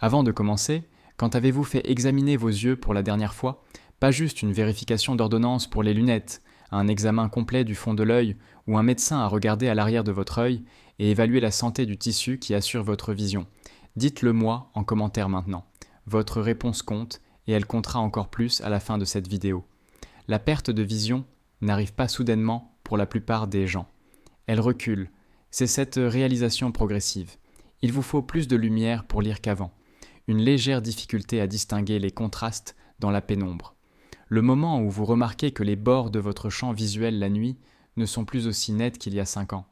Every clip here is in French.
Avant de commencer, quand avez-vous fait examiner vos yeux pour la dernière fois? Pas juste une vérification d'ordonnance pour les lunettes, un examen complet du fond de l'œil ou un médecin à regarder à l'arrière de votre œil et évaluer la santé du tissu qui assure votre vision. Dites-le moi en commentaire maintenant. Votre réponse compte et elle comptera encore plus à la fin de cette vidéo. La perte de vision n'arrive pas soudainement pour la plupart des gens. Elle recule. C'est cette réalisation progressive. Il vous faut plus de lumière pour lire qu'avant. Une légère difficulté à distinguer les contrastes dans la pénombre. Le moment où vous remarquez que les bords de votre champ visuel la nuit ne sont plus aussi nets qu'il y a 5 ans.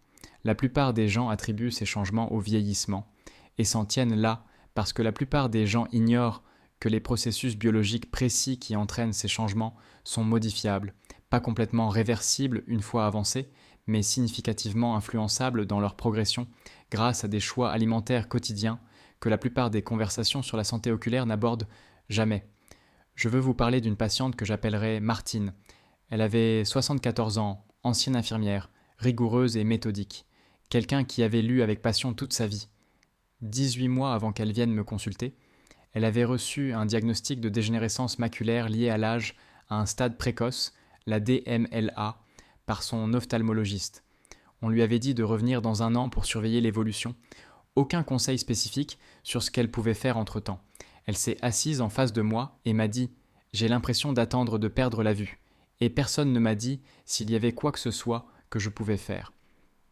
La plupart des gens attribuent ces changements au vieillissement et s'en tiennent là parce que la plupart des gens ignorent que les processus biologiques précis qui entraînent ces changements sont modifiables, pas complètement réversibles une fois avancés, mais significativement influençables dans leur progression grâce à des choix alimentaires quotidiens que la plupart des conversations sur la santé oculaire n'abordent jamais. Je veux vous parler d'une patiente que j'appellerai Martine. Elle avait 74 ans, ancienne infirmière, rigoureuse et méthodique. Quelqu'un qui avait lu avec passion toute sa vie. 18 mois avant qu'elle vienne me consulter, elle avait reçu un diagnostic de dégénérescence maculaire liée à l'âge à un stade précoce, la DMLA, par son ophtalmologiste. On lui avait dit de revenir dans 1 an pour surveiller l'évolution. Aucun conseil spécifique sur ce qu'elle pouvait faire entre-temps. Elle s'est assise en face de moi et m'a dit « J'ai l'impression d'attendre de perdre la vue. » Et personne ne m'a dit s'il y avait quoi que ce soit que je pouvais faire.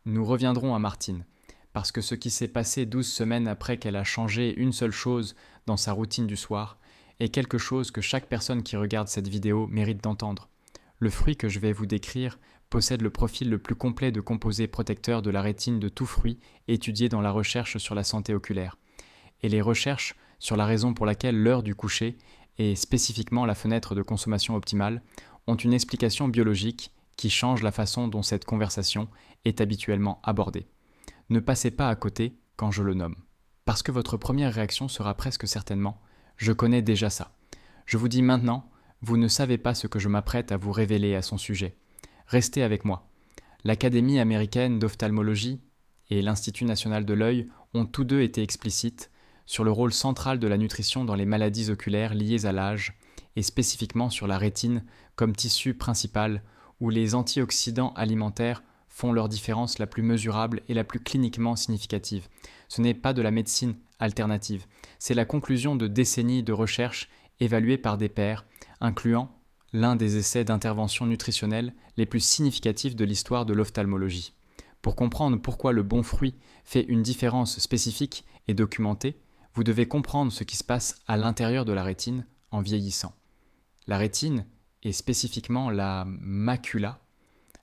Nous reviendrons à Martine, parce que ce qui s'est passé 12 semaines après qu'elle a changé une seule chose dans sa routine du soir est quelque chose que chaque personne qui regarde cette vidéo mérite d'entendre. Le fruit que je vais vous décrire possède le profil le plus complet de composés protecteurs de la rétine de tout fruit étudié dans la recherche sur la santé oculaire. Et les recherches sur la raison pour laquelle l'heure du coucher, et spécifiquement la fenêtre de consommation optimale, ont une explication biologique qui change la façon dont cette conversation est habituellement abordée. Ne passez pas à côté quand je le nomme. Parce que votre première réaction sera presque certainement « Je connais déjà ça ». Je vous dis maintenant, vous ne savez pas ce que je m'apprête à vous révéler à son sujet. Restez avec moi. L'Académie américaine d'ophtalmologie et l'Institut national de l'œil ont tous deux été explicites sur le rôle central de la nutrition dans les maladies oculaires liées à l'âge et spécifiquement sur la rétine comme tissu principal où les antioxydants alimentaires font leur différence la plus mesurable et la plus cliniquement significative. Ce n'est pas de la médecine alternative, c'est la conclusion de décennies de recherches évaluées par des pairs, incluant l'un des essais d'intervention nutritionnelle les plus significatifs de l'histoire de l'ophtalmologie. Pour comprendre pourquoi le bon fruit fait une différence spécifique et documentée, vous devez comprendre ce qui se passe à l'intérieur de la rétine en vieillissant. La rétine, et spécifiquement la macula,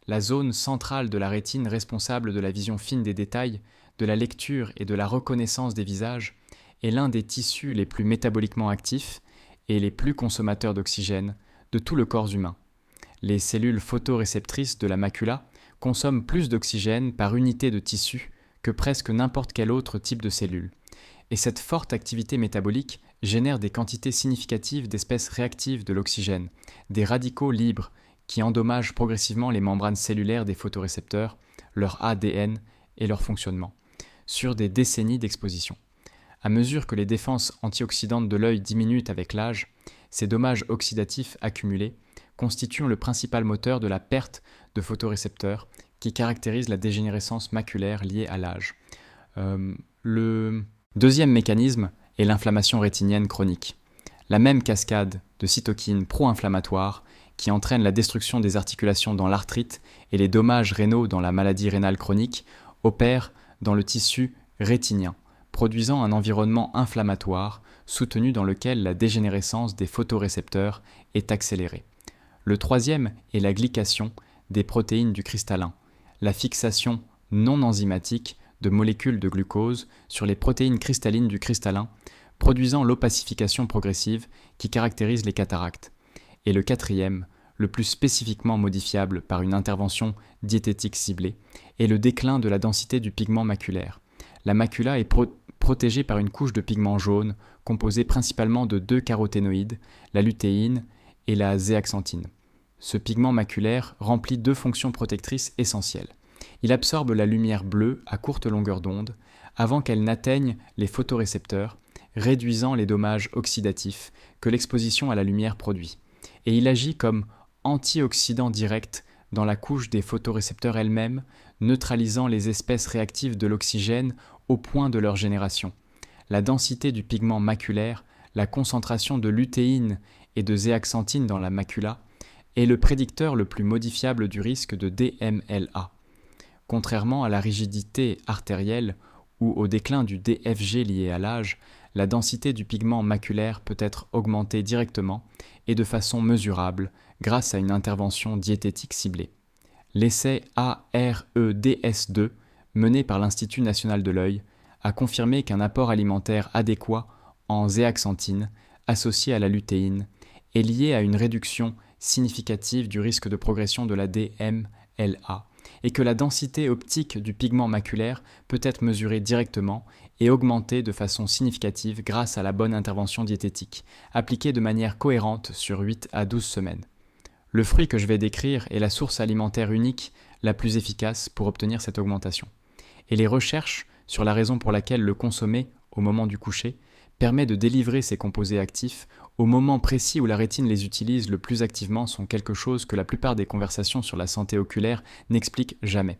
la zone centrale de la rétine responsable de la vision fine des détails, de la lecture et de la reconnaissance des visages, est l'un des tissus les plus métaboliquement actifs et les plus consommateurs d'oxygène de tout le corps humain. Les cellules photoréceptrices de la macula consomment plus d'oxygène par unité de tissu que presque n'importe quel autre type de cellule. Et cette forte activité métabolique génère des quantités significatives d'espèces réactives de l'oxygène, des radicaux libres qui endommagent progressivement les membranes cellulaires des photorécepteurs, leur ADN et leur fonctionnement, sur des décennies d'exposition. À mesure que les défenses antioxydantes de l'œil diminuent avec l'âge, ces dommages oxydatifs accumulés constituent le principal moteur de la perte de photorécepteurs qui caractérise la dégénérescence maculaire liée à l'âge. Le deuxième mécanisme est l'inflammation rétinienne chronique. La même cascade de cytokines pro-inflammatoires qui entraîne la destruction des articulations dans l'arthrite et les dommages rénaux dans la maladie rénale chronique opère dans le tissu rétinien, produisant un environnement inflammatoire soutenu dans lequel la dégénérescence des photorécepteurs est accélérée. Le troisième est la glycation des protéines du cristallin, la fixation non enzymatique de molécules de glucose sur les protéines cristallines du cristallin, produisant l'opacification progressive qui caractérise les cataractes. Et le quatrième, le plus spécifiquement modifiable par une intervention diététique ciblée, est le déclin de la densité du pigment maculaire. La macula est protégée par une couche de pigment jaune composée principalement de 2 caroténoïdes, la lutéine et la zéaxanthine. Ce pigment maculaire remplit 2 fonctions protectrices essentielles. Il absorbe la lumière bleue à courte longueur d'onde avant qu'elle n'atteigne les photorécepteurs, réduisant les dommages oxydatifs que l'exposition à la lumière produit. Et il agit comme antioxydant direct dans la couche des photorécepteurs elles-mêmes, neutralisant les espèces réactives de l'oxygène au point de leur génération. La densité du pigment maculaire, la concentration de lutéine et de zéaxanthine dans la macula est le prédicteur le plus modifiable du risque de DMLA. Contrairement à la rigidité artérielle ou au déclin du DFG lié à l'âge, la densité du pigment maculaire peut être augmentée directement et de façon mesurable grâce à une intervention diététique ciblée. L'essai AREDS2, mené par l'Institut national de l'œil, a confirmé qu'un apport alimentaire adéquat en zéaxanthine, associé à la lutéine, est lié à une réduction significative du risque de progression de la DMLA et que la densité optique du pigment maculaire peut être mesurée directement et augmentée de façon significative grâce à la bonne intervention diététique, appliquée de manière cohérente sur 8 à 12 semaines. Le fruit que je vais décrire est la source alimentaire unique la plus efficace pour obtenir cette augmentation. Et les recherches sur la raison pour laquelle le consommer au moment du coucher permet de délivrer ces composés actifs au moment précis où la rétine les utilise le plus activement sont quelque chose que la plupart des conversations sur la santé oculaire n'expliquent jamais.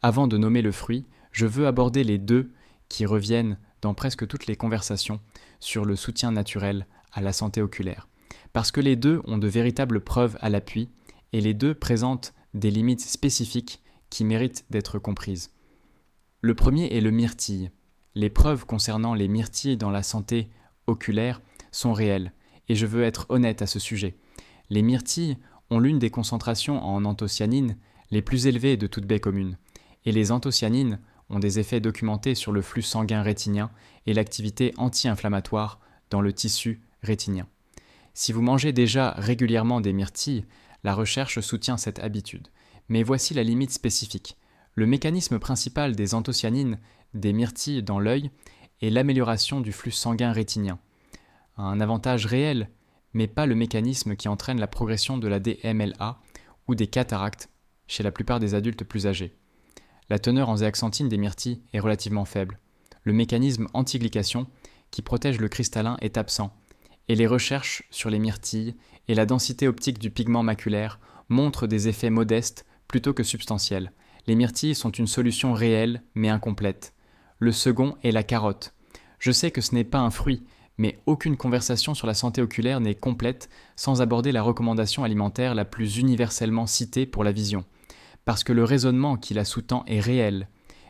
Avant de nommer le fruit, je veux aborder les deux qui reviennent dans presque toutes les conversations sur le soutien naturel à la santé oculaire. Parce que les deux ont de véritables preuves à l'appui et les deux présentent des limites spécifiques qui méritent d'être comprises. Le premier est le myrtille. Les preuves concernant les myrtilles dans la santé oculaire sont réelles et je veux être honnête à ce sujet. Les myrtilles ont l'une des concentrations en anthocyanine les plus élevées de toute baie commune et les anthocyanines ont des effets documentés sur le flux sanguin rétinien et l'activité anti-inflammatoire dans le tissu rétinien. Si vous mangez déjà régulièrement des myrtilles, la recherche soutient cette habitude. Mais voici la limite spécifique. Le mécanisme principal des anthocyanines des myrtilles dans l'œil est l'amélioration du flux sanguin rétinien. Un avantage réel, mais pas le mécanisme qui entraîne la progression de la DMLA ou des cataractes chez la plupart des adultes plus âgés. La teneur en zéaxanthine des myrtilles est relativement faible. Le mécanisme anti-glycation qui protège le cristallin est absent. Et les recherches sur les myrtilles et la densité optique du pigment maculaire montrent des effets modestes plutôt que substantiels. Les myrtilles sont une solution réelle mais incomplète. Le second est la carotte. Je sais que ce n'est pas un fruit, mais aucune conversation sur la santé oculaire n'est complète sans aborder la recommandation alimentaire la plus universellement citée pour la vision. Parce que le raisonnement qui la sous-tend est réel,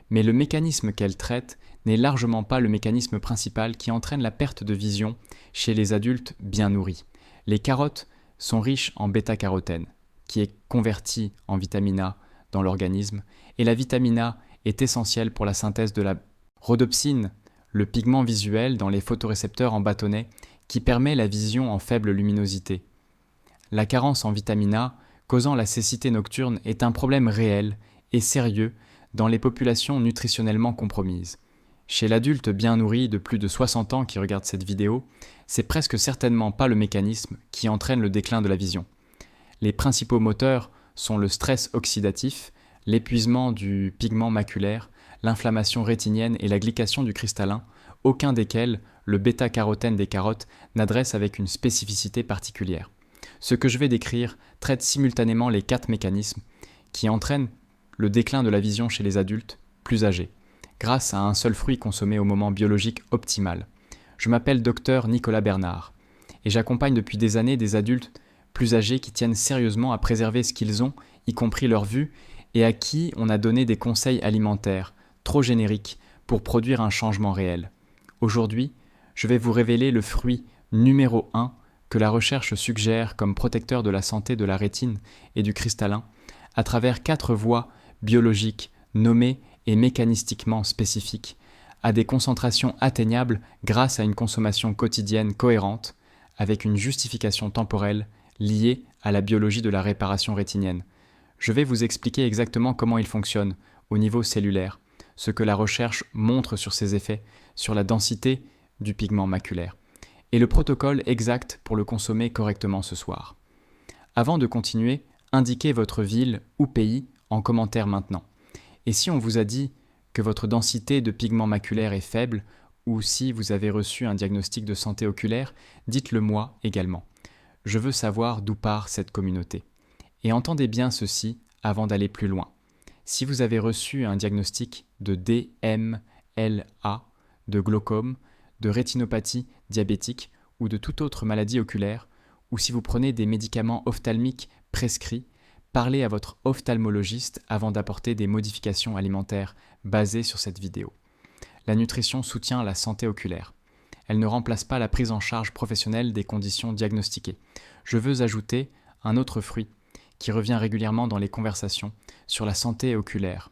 mais le mécanisme qu'elle traite n'est largement pas le mécanisme principal qui entraîne la perte de vision chez les adultes bien nourris. Les carottes sont riches en bêta-carotène, qui est convertie en vitamine A dans l'organisme, et la vitamine A est essentielle pour la synthèse de la rhodopsine, le pigment visuel dans les photorécepteurs en bâtonnets qui permet la vision en faible luminosité. La carence en vitamine A causant la cécité nocturne est un problème réel et sérieux dans les populations nutritionnellement compromises. Chez l'adulte bien nourri de plus de 60 ans qui regarde cette vidéo, c'est presque certainement pas le mécanisme qui entraîne le déclin de la vision. Les principaux moteurs sont le stress oxydatif, l'épuisement du pigment maculaire, l'inflammation rétinienne et la glycation du cristallin, aucun desquels, le bêta-carotène des carottes, n'adresse avec une spécificité particulière. Ce que je vais décrire traite simultanément les 4 mécanismes qui entraînent le déclin de la vision chez les adultes plus âgés, grâce à un seul fruit consommé au moment biologique optimal. Je m'appelle Dr Nicolas Bernard et j'accompagne depuis des années des adultes plus âgés qui tiennent sérieusement à préserver ce qu'ils ont, y compris leur vue, et à qui on a donné des conseils alimentaires trop génériques pour produire un changement réel. Aujourd'hui, je vais vous révéler le fruit numéro 1 que la recherche suggère comme protecteur de la santé de la rétine et du cristallin à travers 4 voies biologiques nommées et mécanistiquement spécifiques, à des concentrations atteignables grâce à une consommation quotidienne cohérente, avec une justification temporelle liée à la biologie de la réparation rétinienne. Je vais vous expliquer exactement comment il fonctionne au niveau cellulaire, ce que la recherche montre sur ses effets, sur la densité du pigment maculaire, et le protocole exact pour le consommer correctement ce soir. Avant de continuer, indiquez votre ville ou pays en commentaire maintenant. Et si on vous a dit que votre densité de pigment maculaire est faible ou si vous avez reçu un diagnostic de santé oculaire, dites-le moi également. Je veux savoir d'où part cette communauté. Et entendez bien ceci avant d'aller plus loin. Si vous avez reçu un diagnostic de DMLA, de glaucome, de rétinopathie diabétique ou de toute autre maladie oculaire, ou si vous prenez des médicaments ophtalmiques prescrits, parlez à votre ophtalmologiste avant d'apporter des modifications alimentaires basées sur cette vidéo. La nutrition soutient la santé oculaire. Elle ne remplace pas la prise en charge professionnelle des conditions diagnostiquées. Je veux ajouter un autre fruit qui revient régulièrement dans les conversations sur la santé oculaire,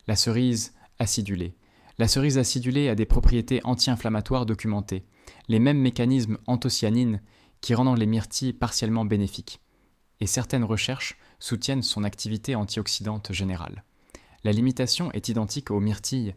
la cerise acidulée. La cerise acidulée a des propriétés anti-inflammatoires documentées, les mêmes mécanismes anthocyanines qui rendent les myrtilles partiellement bénéfiques. Et certaines recherches soutiennent son activité antioxydante générale. La limitation est identique aux myrtilles.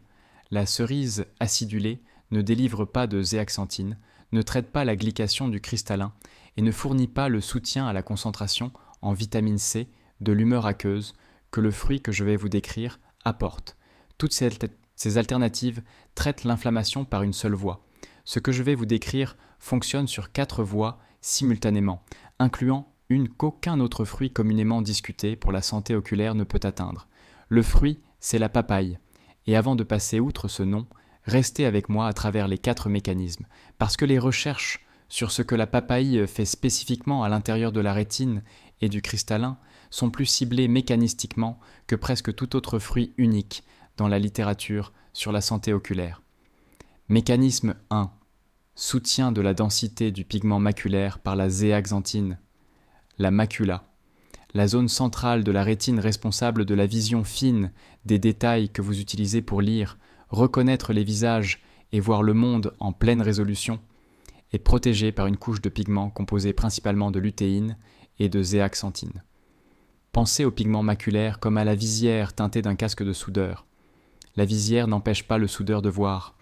La cerise acidulée ne délivre pas de zéaxanthine, ne traite pas la glycation du cristallin et ne fournit pas le soutien à la concentration en vitamine C de l'humeur aqueuse que le fruit que je vais vous décrire apporte. Toutes ces alternatives traitent l'inflammation par une seule voie. Ce que je vais vous décrire fonctionne sur 4 voies simultanément, incluant une qu'aucun autre fruit communément discuté pour la santé oculaire ne peut atteindre. Le fruit, c'est la papaye. Et avant de passer outre ce nom, restez avec moi à travers les 4 mécanismes, parce que les recherches sur ce que la papaye fait spécifiquement à l'intérieur de la rétine et du cristallin sont plus ciblées mécanistiquement que presque tout autre fruit unique dans la littérature sur la santé oculaire. Mécanisme 1. Soutien de la densité du pigment maculaire par la zéaxanthine. La macula, la zone centrale de la rétine responsable de la vision fine des détails que vous utilisez pour lire, reconnaître les visages et voir le monde en pleine résolution, est protégée par une couche de pigments composée principalement de lutéine et de zéaxanthine. Pensez au pigment maculaire comme à la visière teintée d'un casque de soudeur. La visière n'empêche pas le soudeur de voir.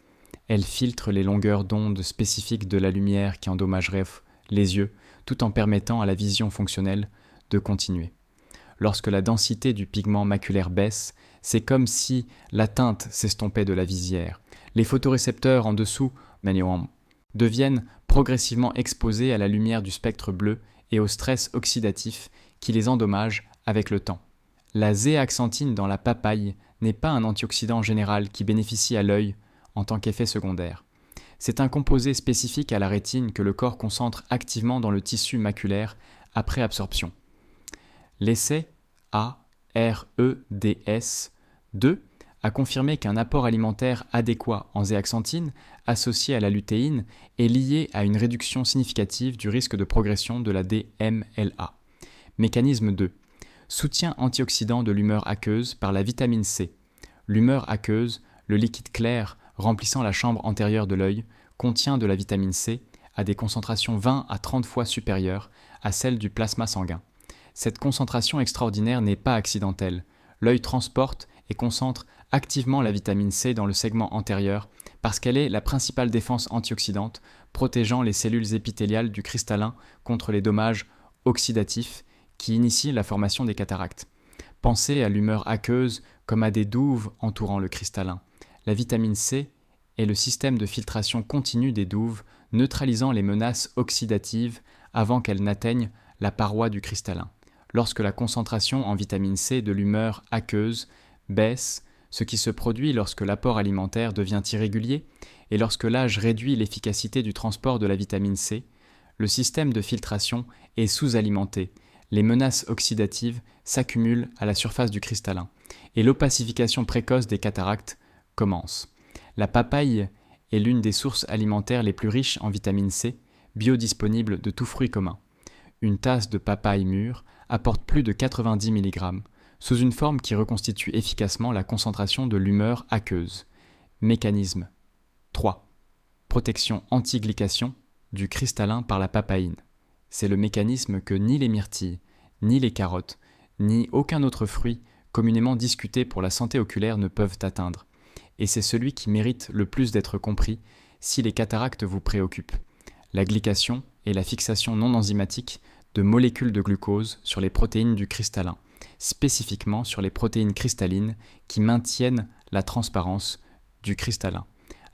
Elle filtre les longueurs d'onde spécifiques de la lumière qui endommageraient les yeux, tout en permettant à la vision fonctionnelle de continuer. Lorsque la densité du pigment maculaire baisse, c'est comme si la teinte s'estompait de la visière. Les photorécepteurs en dessous deviennent progressivement exposés à la lumière du spectre bleu et au stress oxydatif qui les endommage avec le temps. La zéaxanthine dans la papaye n'est pas un antioxydant général qui bénéficie à l'œil en tant qu'effet secondaire. C'est un composé spécifique à la rétine que le corps concentre activement dans le tissu maculaire après absorption. L'essai AREDS2 a confirmé qu'un apport alimentaire adéquat en zéaxanthine associé à la lutéine est lié à une réduction significative du risque de progression de la DMLA. Mécanisme 2. Soutien antioxydant de l'humeur aqueuse par la vitamine C. L'humeur aqueuse, le liquide clair remplissant la chambre antérieure de l'œil, contient de la vitamine C à des concentrations 20 à 30 fois supérieures à celles du plasma sanguin. Cette concentration extraordinaire n'est pas accidentelle. L'œil transporte et concentre activement la vitamine C dans le segment antérieur parce qu'elle est la principale défense antioxydante protégeant les cellules épithéliales du cristallin contre les dommages oxydatifs qui initient la formation des cataractes. Pensez à l'humeur aqueuse comme à des douves entourant le cristallin. La vitamine C est le système de filtration continue des douves, neutralisant les menaces oxydatives avant qu'elles n'atteignent la paroi du cristallin. Lorsque la concentration en vitamine C de l'humeur aqueuse baisse, ce qui se produit lorsque l'apport alimentaire devient irrégulier et lorsque l'âge réduit l'efficacité du transport de la vitamine C, le système de filtration est sous-alimenté. Les menaces oxydatives s'accumulent à la surface du cristallin et l'opacification précoce des cataractes commence. La papaye est l'une des sources alimentaires les plus riches en vitamine C, biodisponible de tout fruit commun. Une tasse de papaye mûre apporte plus de 90 mg, sous une forme qui reconstitue efficacement la concentration de l'humeur aqueuse. Mécanisme 3. Protection anti-glycation du cristallin par la papaïne. C'est le mécanisme que ni les myrtilles, ni les carottes, ni aucun autre fruit communément discuté pour la santé oculaire ne peuvent atteindre. Et c'est celui qui mérite le plus d'être compris si les cataractes vous préoccupent. La glycation est la fixation non enzymatique de molécules de glucose sur les protéines du cristallin, spécifiquement sur les protéines cristallines qui maintiennent la transparence du cristallin.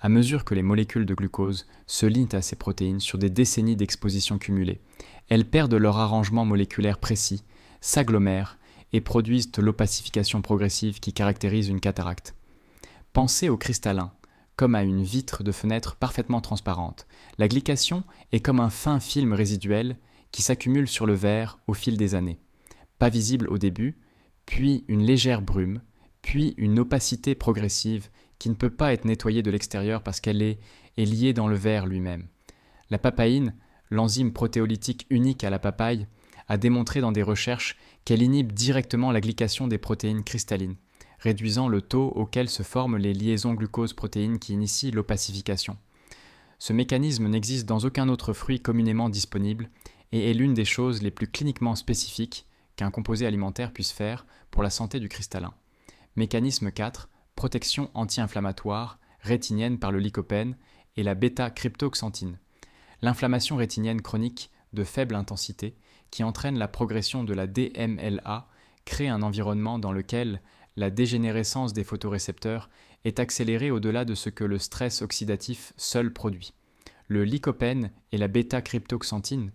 à mesure que les molécules de glucose se lient à ces protéines sur des décennies d'exposition cumulée. Elles perdent leur arrangement moléculaire précis, s'agglomèrent et produisent l'opacification progressive qui caractérise une cataracte. Pensez au cristallin, comme à une vitre de fenêtre parfaitement transparente. La glycation est comme un fin film résiduel qui s'accumule sur le verre au fil des années. Pas visible au début, puis une légère brume, puis une opacité progressive qui ne peut pas être nettoyée de l'extérieur parce qu'elle est liée dans le verre lui-même. La papaïne, l'enzyme protéolytique unique à la papaye, a démontré dans des recherches qu'elle inhibe directement la glycation des protéines cristallines, réduisant le taux auquel se forment les liaisons glucose-protéines qui initient l'opacification. Ce mécanisme n'existe dans aucun autre fruit communément disponible et est l'une des choses les plus cliniquement spécifiques qu'un composé alimentaire puisse faire pour la santé du cristallin. Mécanisme 4, protection anti-inflammatoire rétinienne par le lycopène et la bêta-cryptoxanthine. L'inflammation rétinienne chronique de faible intensité qui entraîne la progression de la DMLA crée un environnement dans lequel la dégénérescence des photorécepteurs est accélérée au-delà de ce que le stress oxydatif seul produit. Le lycopène et la bêta-cryptoxanthine,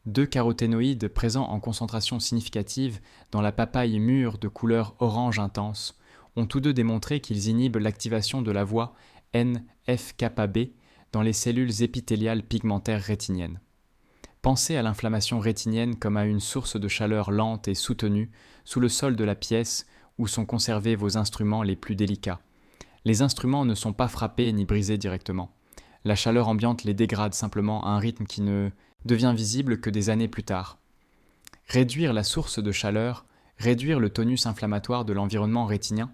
deux caroténoïdes présents en concentration significative dans la papaye mûre de couleur orange intense, ont tous deux démontré qu'ils inhibent l'activation de la voie NF-κB dans les cellules épithéliales pigmentaires rétiniennes. Pensez à l'inflammation rétinienne comme à une source de chaleur lente et soutenue sous le sol de la pièce où sont conservés vos instruments les plus délicats. Les instruments ne sont pas frappés ni brisés directement. La chaleur ambiante les dégrade simplement à un rythme qui ne devient visible que des années plus tard. Réduire la source de chaleur, réduire le tonus inflammatoire de l'environnement rétinien,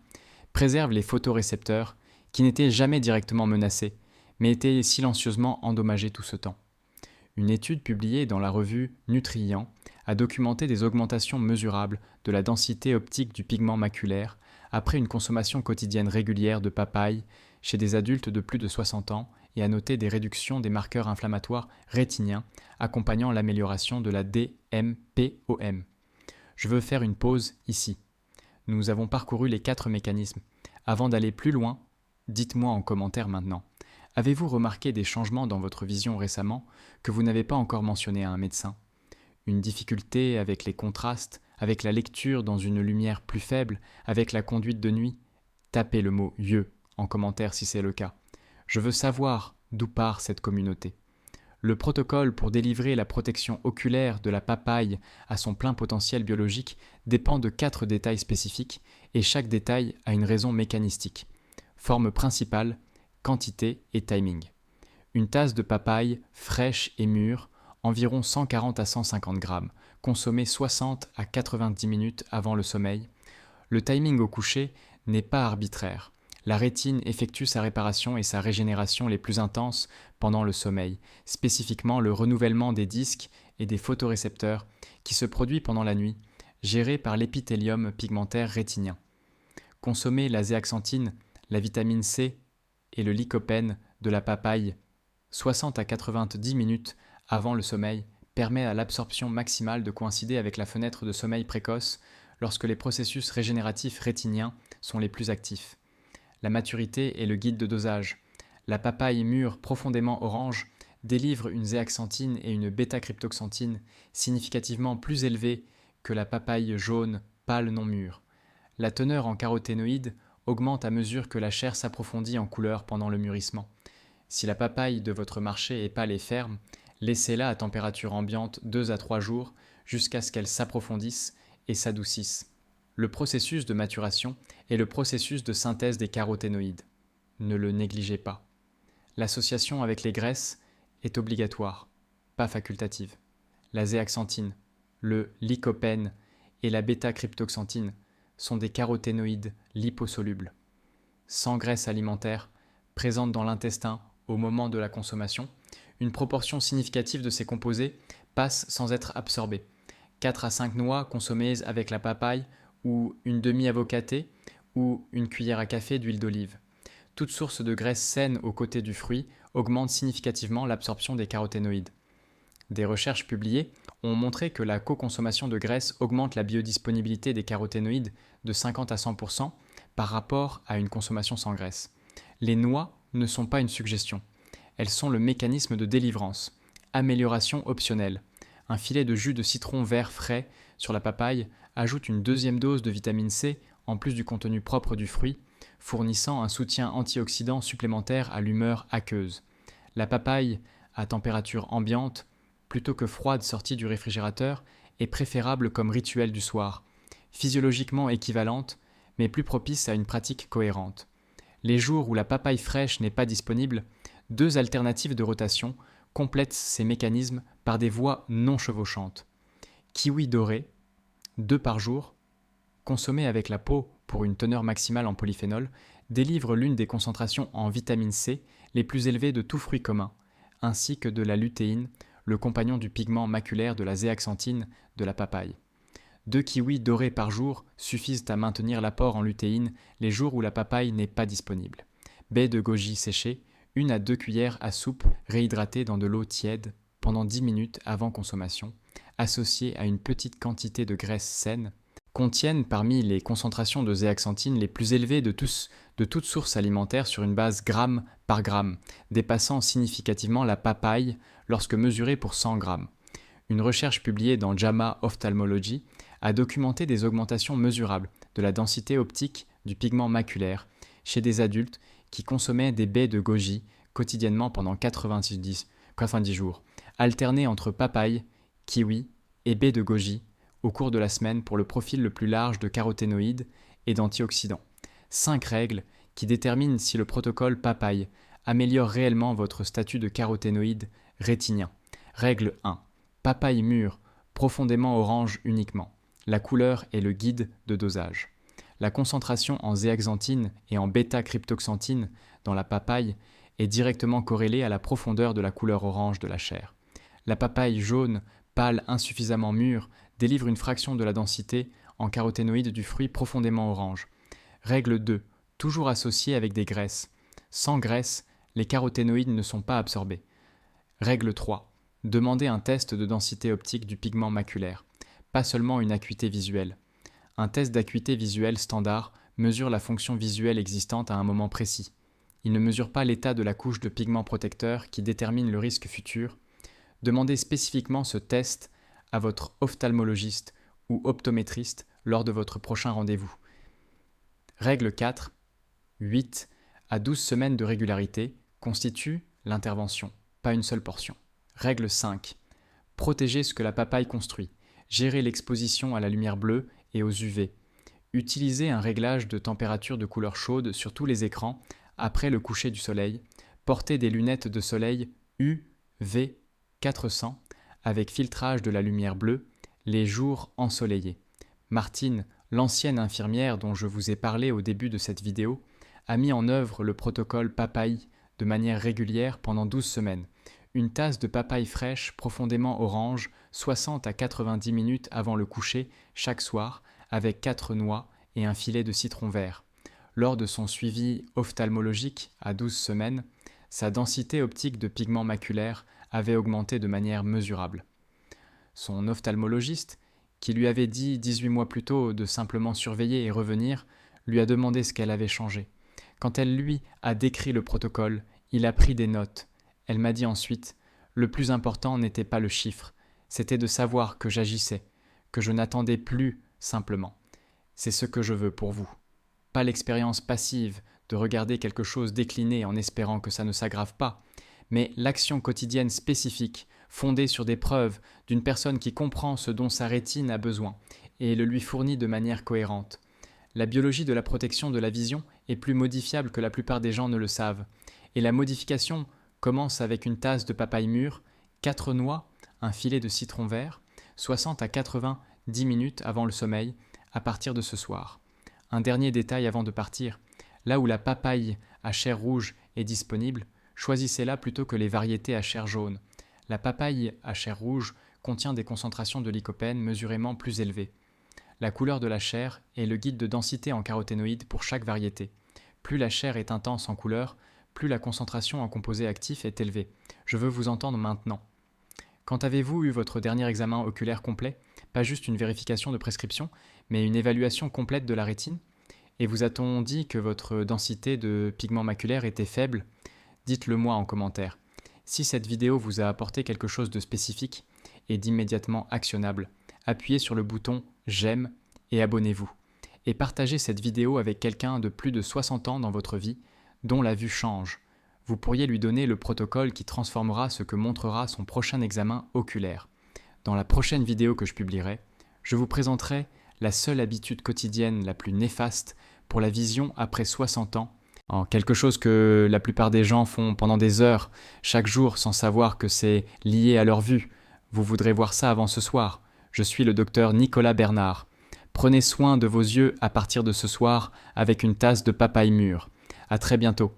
préserve les photorécepteurs qui n'étaient jamais directement menacés, mais étaient silencieusement endommagés tout ce temps. Une étude publiée dans la revue Nutrient a documenté des augmentations mesurables de la densité optique du pigment maculaire après une consommation quotidienne régulière de papaye chez des adultes de plus de 60 ans et a noté des réductions des marqueurs inflammatoires rétiniens accompagnant l'amélioration de la DMPOM. Je veux faire une pause ici. Nous avons parcouru les 4 mécanismes. Avant d'aller plus loin, dites-moi en commentaire maintenant. Avez-vous remarqué des changements dans votre vision récemment que vous n'avez pas encore mentionné à un médecin? Une difficulté avec les contrastes, avec la lecture dans une lumière plus faible, avec la conduite de nuit? Tapez le mot « yeux » en commentaire si c'est le cas. Je veux savoir d'où part cette communauté. Le protocole pour délivrer la protection oculaire de la papaye à son plein potentiel biologique dépend de 4 détails spécifiques et chaque détail a une raison mécanistique. Forme principale, quantité et timing. Une tasse de papaye fraîche et mûre, environ 140 à 150 grammes, consommée 60 à 90 minutes avant le sommeil. Le timing au coucher n'est pas arbitraire. La rétine effectue sa réparation et sa régénération les plus intenses pendant le sommeil, spécifiquement le renouvellement des disques et des photorécepteurs qui se produit pendant la nuit, géré par l'épithélium pigmentaire rétinien. Consommer la zéaxanthine, la vitamine C et le lycopène de la papaye 60 à 90 minutes avant le sommeil permet à l'absorption maximale de coïncider avec la fenêtre de sommeil précoce lorsque les processus régénératifs rétiniens sont les plus actifs. La maturité est le guide de dosage. La papaye mûre profondément orange délivre une zéaxanthine et une bêta-cryptoxanthine significativement plus élevées que la papaye jaune pâle non mûre. La teneur en caroténoïdes augmente à mesure que la chair s'approfondit en couleur pendant le mûrissement. Si la papaye de votre marché est pâle et ferme, laissez-la à température ambiante 2 à 3 jours jusqu'à ce qu'elle s'approfondisse et s'adoucisse. Le processus de maturation est le processus de synthèse des caroténoïdes. Ne le négligez pas. L'association avec les graisses est obligatoire, pas facultative. La zéaxanthine, le lycopène et la bêta-cryptoxanthine sont des caroténoïdes liposolubles. Sans graisse alimentaire, présente dans l'intestin au moment de la consommation, une proportion significative de ces composés passe sans être absorbée. 4 à 5 noix consommées avec la papaye ou une demi-avocatée ou une cuillère à café d'huile d'olive. Toute source de graisse saine aux côtés du fruit augmente significativement l'absorption des caroténoïdes. Des recherches publiées ont montré que la co-consommation de graisse augmente la biodisponibilité des caroténoïdes de 50 à 100% par rapport à une consommation sans graisse. Les noix ne sont pas une suggestion. Elles sont le mécanisme de délivrance. Amélioration optionnelle. Un filet de jus de citron vert frais sur la papaye ajoute une deuxième dose de vitamine C en plus du contenu propre du fruit, fournissant un soutien antioxydant supplémentaire à l'humeur aqueuse. La papaye, à température ambiante, plutôt que froide sortie du réfrigérateur, est préférable comme rituel du soir, physiologiquement équivalente, mais plus propice à une pratique cohérente. Les jours où la papaye fraîche n'est pas disponible, 2 alternatives de rotation complètent ces mécanismes par des voies non chevauchantes. Kiwi doré, 2 par jour, consommé avec la peau pour une teneur maximale en polyphénol, délivre l'une des concentrations en vitamine C les plus élevées de tout fruit commun, ainsi que de la lutéine, le compagnon du pigment maculaire de la zéaxanthine de la papaye. 2 kiwis dorés par jour suffisent à maintenir l'apport en lutéine les jours où la papaye n'est pas disponible. Baies de goji séchées, 1 à 2 cuillères à soupe réhydratées dans de l'eau tiède pendant 10 minutes avant consommation, associées à une petite quantité de graisse saine, contiennent parmi les concentrations de zéaxanthine les plus élevées de toute source alimentaire sur une base gramme par gramme, dépassant significativement la papaye lorsque mesurée pour 100 grammes. Une recherche publiée dans JAMA Ophthalmology a documenté des augmentations mesurables de la densité optique du pigment maculaire chez des adultes qui consommaient des baies de goji quotidiennement pendant 90 jours, alternées entre papaye, kiwi et baies de goji au cours de la semaine pour le profil le plus large de caroténoïdes et d'antioxydants. 5 règles qui déterminent si le protocole papaye améliore réellement votre statut de caroténoïde rétinien. Règle 1. Papaye mûre, profondément orange uniquement. La couleur est le guide de dosage. La concentration en zéaxanthine et en bêta-cryptoxanthine dans la papaye est directement corrélée à la profondeur de la couleur orange de la chair. La papaye jaune, pâle, insuffisamment mûre, délivre une fraction de la densité en caroténoïdes du fruit profondément orange. Règle 2. Toujours associée avec des graisses. Sans graisse, les caroténoïdes ne sont pas absorbés. Règle 3. Demandez un test de densité optique du pigment maculaire, pas seulement une acuité visuelle. Un test d'acuité visuelle standard mesure la fonction visuelle existante à un moment précis. Il ne mesure pas l'état de la couche de pigment protecteur qui détermine le risque futur. Demandez spécifiquement ce test à votre ophtalmologiste ou optométriste lors de votre prochain rendez-vous. Règle 4. 8 à 12 semaines de régularité constituent l'intervention, pas une seule portion. Règle 5. Protégez ce que la papaye construit. Gérez l'exposition à la lumière bleue et aux UV. Utilisez un réglage de température de couleur chaude sur tous les écrans après le coucher du soleil. Portez des lunettes de soleil UV 400 avec filtrage de la lumière bleue les jours ensoleillés. Martine, l'ancienne infirmière dont je vous ai parlé au début de cette vidéo, a mis en œuvre le protocole papaye de manière régulière pendant 12 semaines. Une tasse de papaye fraîche profondément orange 60 à 90 minutes avant le coucher chaque soir avec 4 noix et un filet de citron vert. Lors de son suivi ophtalmologique à 12 semaines, sa densité optique de pigment maculaire avait augmenté de manière mesurable. Son ophtalmologiste, qui lui avait dit 18 mois plus tôt de simplement surveiller et revenir, lui a demandé ce qu'elle avait changé. Quand elle lui a décrit le protocole, il a pris des notes. Elle m'a dit ensuite, le plus important n'était pas le chiffre, c'était de savoir que j'agissais, que je n'attendais plus simplement. C'est ce que je veux pour vous. Pas l'expérience passive de regarder quelque chose décliner en espérant que ça ne s'aggrave pas, mais l'action quotidienne spécifique, fondée sur des preuves d'une personne qui comprend ce dont sa rétine a besoin et le lui fournit de manière cohérente. La biologie de la protection de la vision est plus modifiable que la plupart des gens ne le savent, et la modification commence avec une tasse de papaye mûre, 4 noix, un filet de citron vert, 60 à 90 minutes avant le sommeil, à partir de ce soir. Un dernier détail avant de partir, là où la papaye à chair rouge est disponible, choisissez-la plutôt que les variétés à chair jaune. La papaye à chair rouge contient des concentrations de lycopène mesurément plus élevées. La couleur de la chair est le guide de densité en caroténoïdes pour chaque variété. Plus la chair est intense en couleur, plus la concentration en composés actifs est élevée. Je veux vous entendre maintenant. Quand avez-vous eu votre dernier examen oculaire complet? Pas juste une vérification de prescription, mais une évaluation complète de la rétine? Et vous a-t-on dit que votre densité de pigment maculaire était faible dites-le moi en commentaire. Si cette vidéo vous a apporté quelque chose de spécifique et d'immédiatement actionnable, appuyez sur le bouton « J'aime » et abonnez-vous. Et partagez cette vidéo avec quelqu'un de plus de 60 ans dans votre vie, dont la vue change. Vous pourriez lui donner le protocole qui transformera ce que montrera son prochain examen oculaire. Dans la prochaine vidéo que je publierai, je vous présenterai la seule habitude quotidienne la plus néfaste pour la vision après 60 ans, en quelque chose que la plupart des gens font pendant des heures, chaque jour, sans savoir que c'est lié à leur vue. Vous voudrez voir ça avant ce soir. Je suis le docteur Nicolas Bernard. Prenez soin de vos yeux à partir de ce soir avec une tasse de papaye mûre. À très bientôt.